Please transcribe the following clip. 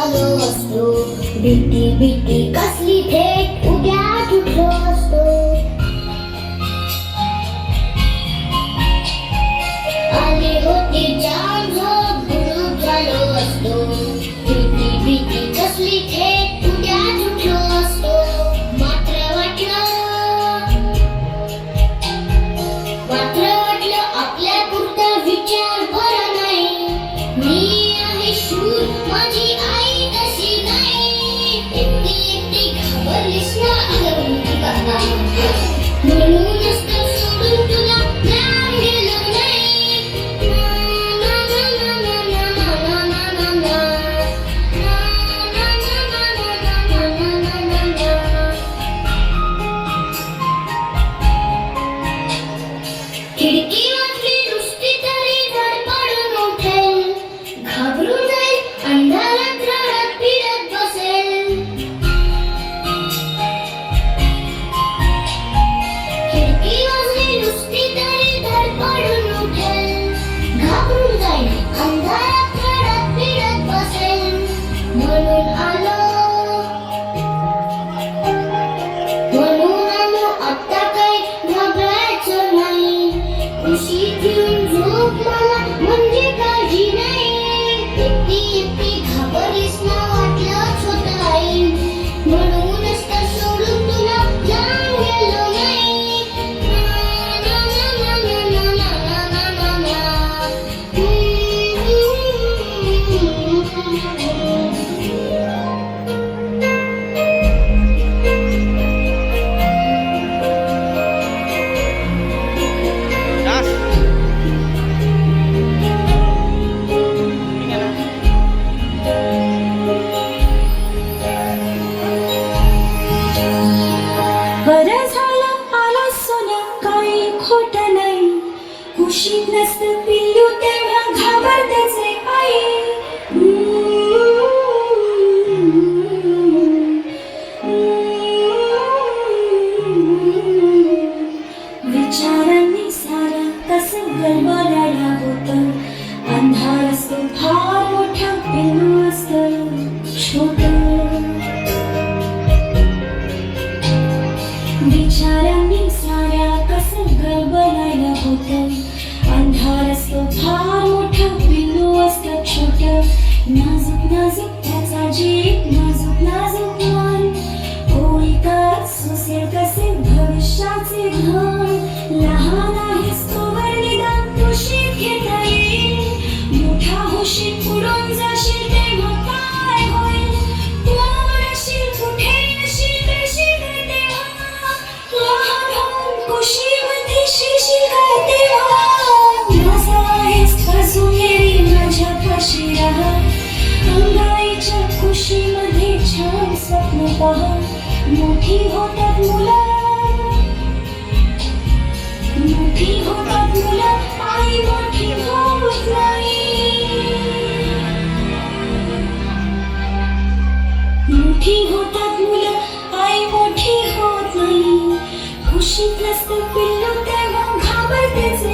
झालो असतो, भीती भीती कसली थेट उद्या उठलो असतो. आले होते जाम झोप गुरूप झालो असतो, भीती भीती कसली थेट उद्या उठलो असतो. मात्र वाटलं आपल्या पुरता विचार बरा नाही. मी आहे शूर, माझी आई तशी नाही. एकटी घाबरलीस ना म्हणूनच तर सोडून तुला लांब गेलो नाही. खिडकी वाजली नुसती तरी धडपडून उठेल, घाबरून जाईल अंधारात रडत फिरत बसेल. खिडकी वाजली नुसती तरी धडपडून उठेल, घाबरून जाईल अंधारात रडत फिरत बसेल. म्हणून आलो आता काही घाबरायचं नाही. खुशीत येऊन झोप मला म्हणजे काळजी नाही. एकटी घाबरलीस ना वाटलंच होतं आई, म्हणूनच तर सोडून तुला लांब गेलो नाही. बरं झालं आला सोन्या, काही खोटं नाही. कुशीत नसतं पिल्लू तेव्हा घाबरतेच रे आई. विचारांनी सारा कसं गडबडायला होतं. अंधार असतो फार मोठा, पिल्लू असतं छोटं. विचारांनी साऱ्या कसं गडबडायला होतं. अंधार असतो फार मोठा, पिल्लू असतं छोटं. नाजूक नाजूक त्याचा जीव, नाजूक नाजूक मन. कोळी का सुसेल कसे भविष्याचे घर. लहान आहेस तोवर निदान कुशीत घेता येईल. मोठा होशील पुढून जाशील तेव्हा काय होईल. कोण अशील कुठे अशील कशी काय तेव्हा. लहान होऊन कुशीमध्ये शिरशील काय तेव्हा. माझा आहेस अजून येईल माझ्यापाशी राहा. अंगाईच्या कुशीमध्ये छान स्वप्न पहा. मोठी होतात मुलं, मोठी होतात मुलं, आई मोठी होत नाही. मोठी होतात मुलं, आई मोठी होत नाही. कुशीत नसतं पिल्लू तेव्हा घाबरतेच